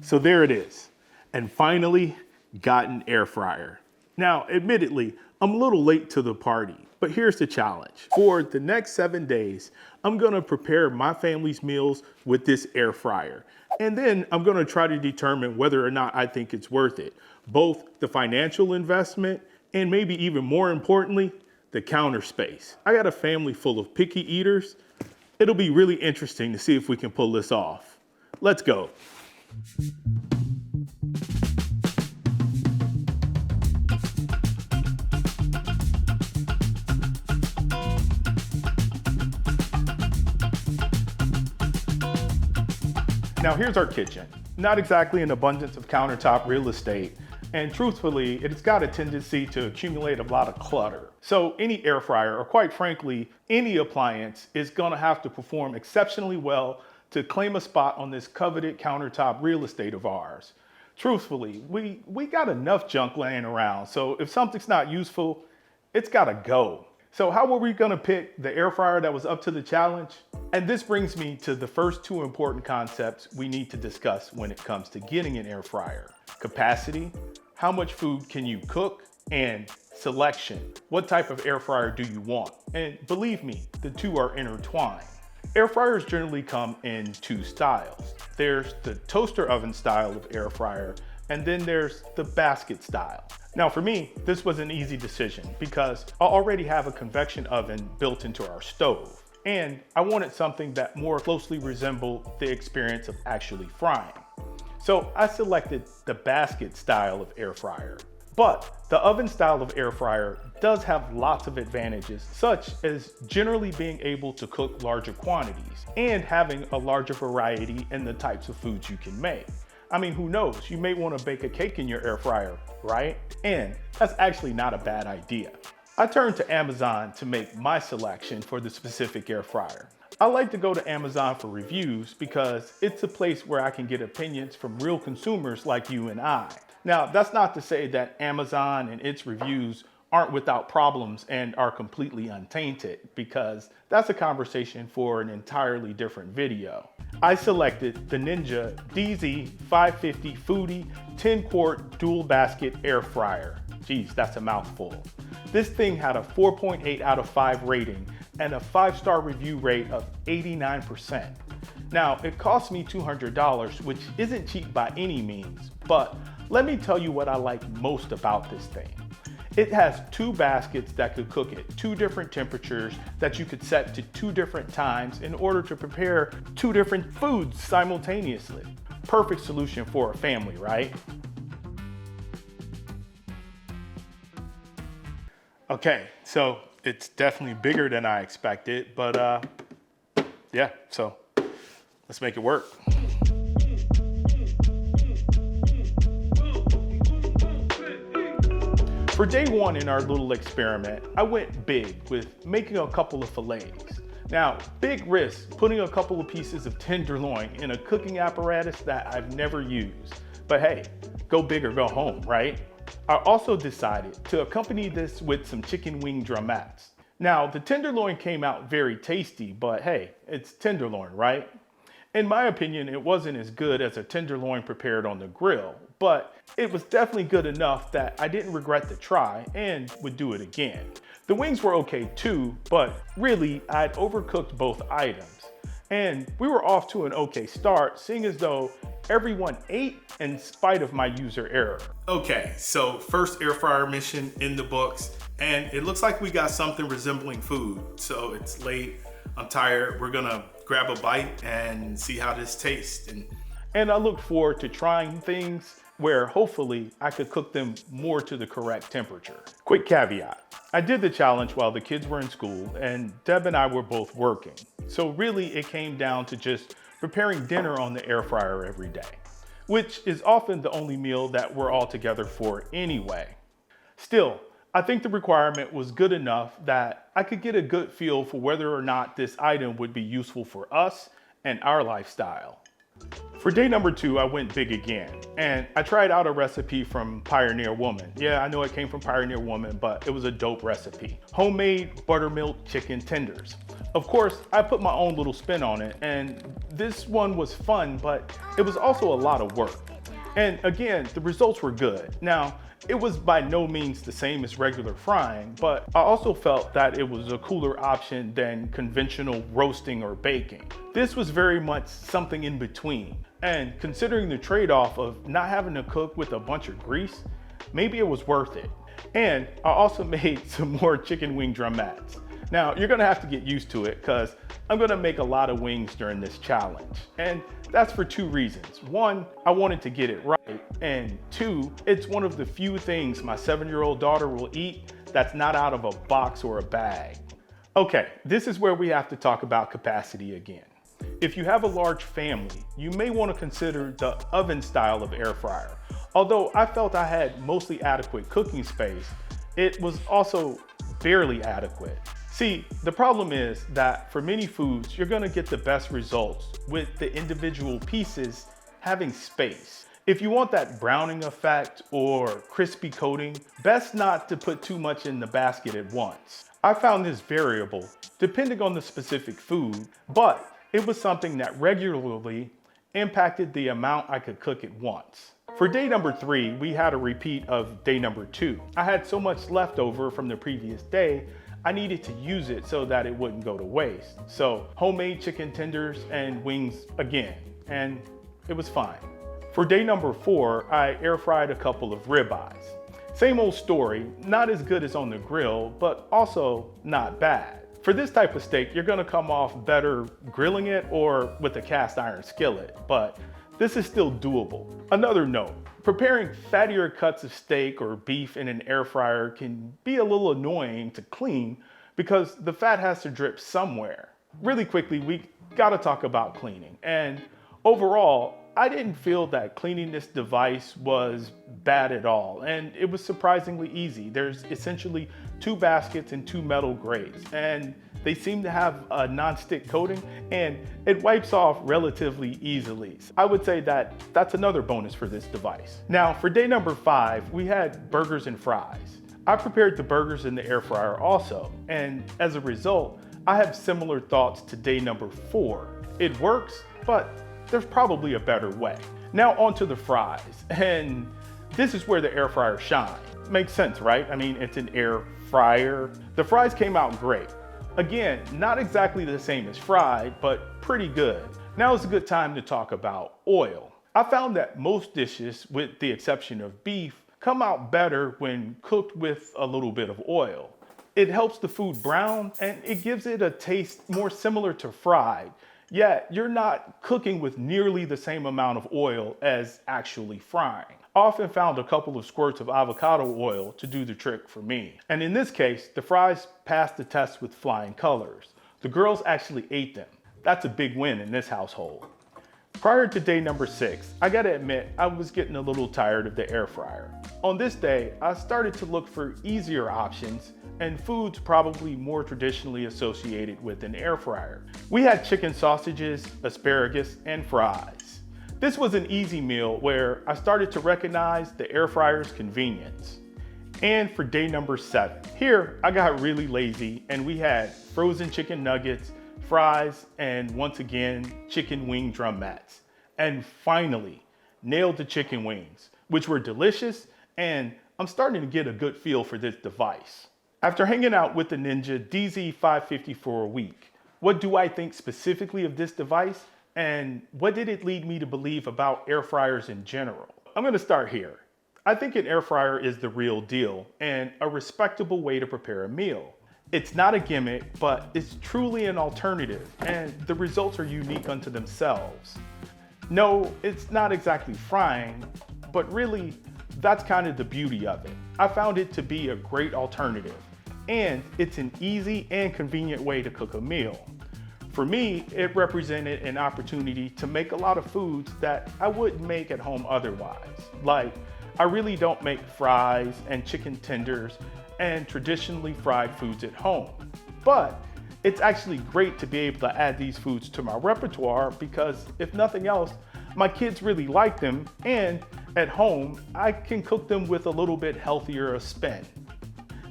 So there it is. And finally got an air fryer. Now, admittedly, I'm a little late to the party, but here's the challenge. For the next 7 days, I'm gonna prepare my family's meals with this air fryer. And then I'm gonna try to determine whether or not I think it's worth it. Both the financial investment and maybe even more importantly, the counter space. I got a family full of picky eaters. It'll be really interesting to see if we can pull this off. Let's go. Now here's our kitchen. Not exactly an abundance of countertop real estate, and truthfully, it's got a tendency to accumulate a lot of clutter. So any air fryer, or quite frankly, any appliance is gonna have to perform exceptionally well to claim a spot on this coveted countertop real estate of ours. Truthfully, we got enough junk laying around, so if something's not useful, it's gotta go. So how were we gonna pick the air fryer that was up to the challenge? And this brings me to the first two important concepts we need to discuss when it comes to getting an air fryer. Capacity, how much food can you cook? And selection, what type of air fryer do you want? And believe me, the two are intertwined. Air fryers generally come in two styles. There's the toaster oven style of air fryer, and then there's the basket style. Now for me, this was an easy decision because I already have a convection oven built into our stove, and I wanted something that more closely resembled the experience of actually frying. So I selected the basket style of air fryer. But the oven style of air fryer does have lots of advantages, such as generally being able to cook larger quantities and having a larger variety in the types of foods you can make. I mean, who knows? You may want to bake a cake in your air fryer, right? And that's actually not a bad idea. I turned to Amazon to make my selection for the specific air fryer. I like to go to Amazon for reviews because it's a place where I can get opinions from real consumers like you and I. Now, that's not to say that Amazon and its reviews aren't without problems and are completely untainted, because that's a conversation for an entirely different video. I selected the Ninja DZ550 Foodi 10-quart dual basket air fryer. Geez, that's a mouthful. This thing had a 4.8 out of 5 rating and a 5-star review rate of 89%. Now, it cost me $200, which isn't cheap by any means, but let me tell you what I like most about this thing. It has 2 baskets that could cook at 2 different temperatures that you could set to 2 different times in order to prepare 2 different foods simultaneously. Perfect solution for a family, right? Okay, so it's definitely bigger than I expected, but yeah, so let's make it work. For day one in our little experiment, I went big with making a couple of fillets. Now, big risk putting a couple of pieces of tenderloin in a cooking apparatus that I've never used. But hey, go big or go home, right? I also decided to accompany this with some chicken wing drumettes. Now, the tenderloin came out very tasty, but hey, it's tenderloin, right? In my opinion, it wasn't as good as a tenderloin prepared on the grill, but it was definitely good enough that I didn't regret the try and would do it again. The wings were okay too, but really I'd overcooked both items. And we were off to an okay start, seeing as though everyone ate in spite of my user error. Okay, so first air fryer mission in the books, and it looks like we got something resembling food. So it's late, I'm tired, we're gonna grab a bite and see how this tastes. And I look forward to trying things where hopefully I could cook them more to the correct temperature. Quick caveat, I did the challenge while the kids were in school and Deb and I were both working. So really it came down to just preparing dinner on the air fryer every day, which is often the only meal that we're all together for anyway. Still, I think the requirement was good enough that I could get a good feel for whether or not this item would be useful for us and our lifestyle. For day number 2, I went big again, and I tried out a recipe from Pioneer Woman. Yeah, I know it came from Pioneer Woman, but it was a dope recipe. Homemade buttermilk chicken tenders. Of course, I put my own little spin on it, and this one was fun, but it was also a lot of work. And again, the results were good. Now, it was by no means the same as regular frying, but I also felt that it was a cooler option than conventional roasting or baking. This was very much something in between. And considering the trade-off of not having to cook with a bunch of grease, maybe it was worth it. And I also made some more chicken wing drumettes. Now, you're gonna have to get used to it because I'm gonna make a lot of wings during this challenge. And that's for two reasons. One, I wanted to get it right. And two, it's one of the few things my 7-year-old daughter will eat that's not out of a box or a bag. Okay, this is where we have to talk about capacity again. If you have a large family, you may want to consider the oven style of air fryer. Although I felt I had mostly adequate cooking space, it was also barely adequate. See, the problem is that for many foods, you're gonna get the best results with the individual pieces having space. If you want that browning effect or crispy coating, best not to put too much in the basket at once. I found this variable depending on the specific food, but it was something that regularly impacted the amount I could cook at once. For day number 3, we had a repeat of day number 2. I had so much left over from the previous day, I needed to use it so that it wouldn't go to waste. So homemade chicken tenders and wings again, and it was fine. For day number 4, I air fried a couple of ribeyes. Same old story, not as good as on the grill, but also not bad. For this type of steak, you're gonna come off better grilling it or with a cast iron skillet, but this is still doable. Another note, preparing fattier cuts of steak or beef in an air fryer can be a little annoying to clean because the fat has to drip somewhere. Really quickly, we gotta talk about cleaning. And overall, I didn't feel that cleaning this device was bad at all, and it was surprisingly easy. There's essentially 2 baskets and 2 metal grates, and they seem to have a non-stick coating, and it wipes off relatively easily. I would say that that's another bonus for this device. Now, for day number 5, we had burgers and fries. I prepared the burgers in the air fryer also, and as a result, I have similar thoughts to day number 4. It works, but there's probably a better way. Now onto the fries, and this is where the air fryer shines. Makes sense, right? I mean, it's an air fryer. The fries came out great. Again, not exactly the same as fried, but pretty good. Now is a good time to talk about oil. I found that most dishes, with the exception of beef, come out better when cooked with a little bit of oil. It helps the food brown and it gives it a taste more similar to fried. Yet you're not cooking with nearly the same amount of oil as actually frying. I often found a couple of squirts of avocado oil to do the trick for me. And in this case, the fries passed the test with flying colors. The girls actually ate them. That's a big win in this household. Prior to day number 6, I gotta admit, I was getting a little tired of the air fryer. On this day, I started to look for easier options and foods probably more traditionally associated with an air fryer. We had chicken sausages, asparagus, and fries. This was an easy meal where I started to recognize the air fryer's convenience. And for day number 7, here I got really lazy and we had frozen chicken nuggets, fries, and once again, chicken wing drumettes. And finally, nailed the chicken wings, which were delicious, and I'm starting to get a good feel for this device. After hanging out with the Ninja DZ550 for a week, what do I think specifically of this device, and what did it lead me to believe about air fryers in general? I'm gonna start here. I think an air fryer is the real deal and a respectable way to prepare a meal. It's not a gimmick, but it's truly an alternative, and the results are unique unto themselves. No, it's not exactly frying, but really, that's kind of the beauty of it. I found it to be a great alternative, and it's an easy and convenient way to cook a meal. For me, it represented an opportunity to make a lot of foods that I wouldn't make at home otherwise. Like, I really don't make fries and chicken tenders and traditionally fried foods at home. But it's actually great to be able to add these foods to my repertoire because if nothing else, my kids really like them, and at home, I can cook them with a little bit healthier a spin.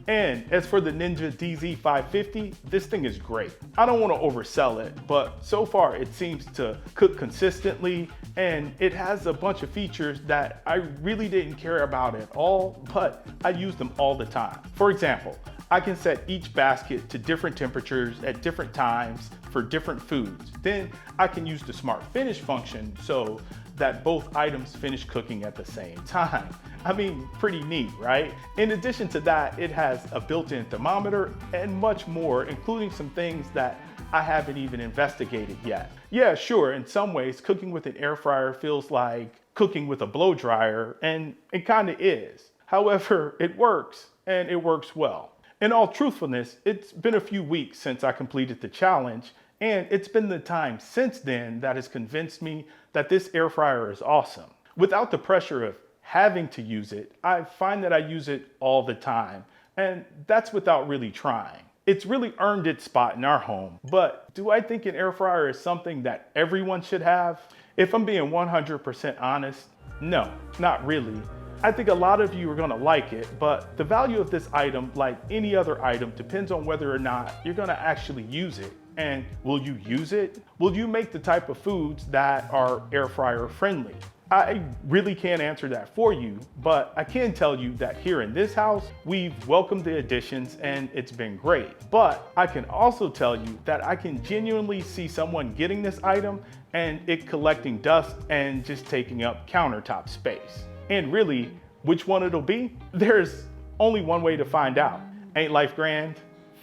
And as for the Ninja DZ550, this thing is great. I don't want to oversell it, but so far it seems to cook consistently, and it has a bunch of features that I really didn't care about at all, but I use them all the time. For example, I can set each basket to different temperatures at different times for different foods. Then I can use the Smart Finish function so that both items finish cooking at the same time. I mean, pretty neat, right? In addition to that, it has a built-in thermometer and much more, including some things that I haven't even investigated yet. Yeah, sure, in some ways, cooking with an air fryer feels like cooking with a blow dryer, and it kind of is. However, it works, and it works well. In all truthfulness, it's been a few weeks since I completed the challenge, and it's been the time since then that has convinced me that this air fryer is awesome. Without the pressure of having to use it, I find that I use it all the time, and that's without really trying. It's really earned its spot in our home, but do I think an air fryer is something that everyone should have? If I'm being 100% honest, no, not really. I think a lot of you are gonna like it, but the value of this item, like any other item, depends on whether or not you're gonna actually use it. And will you use it? Will you make the type of foods that are air fryer friendly? I really can't answer that for you, but I can tell you that here in this house, we've welcomed the additions and it's been great. But I can also tell you that I can genuinely see someone getting this item and it collecting dust and just taking up countertop space. And really, which one it'll be? There's only one way to find out. Ain't life grand?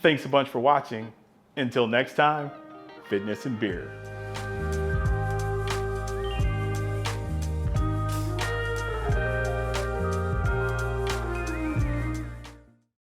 Thanks a bunch for watching. Until next time, fitness and beer.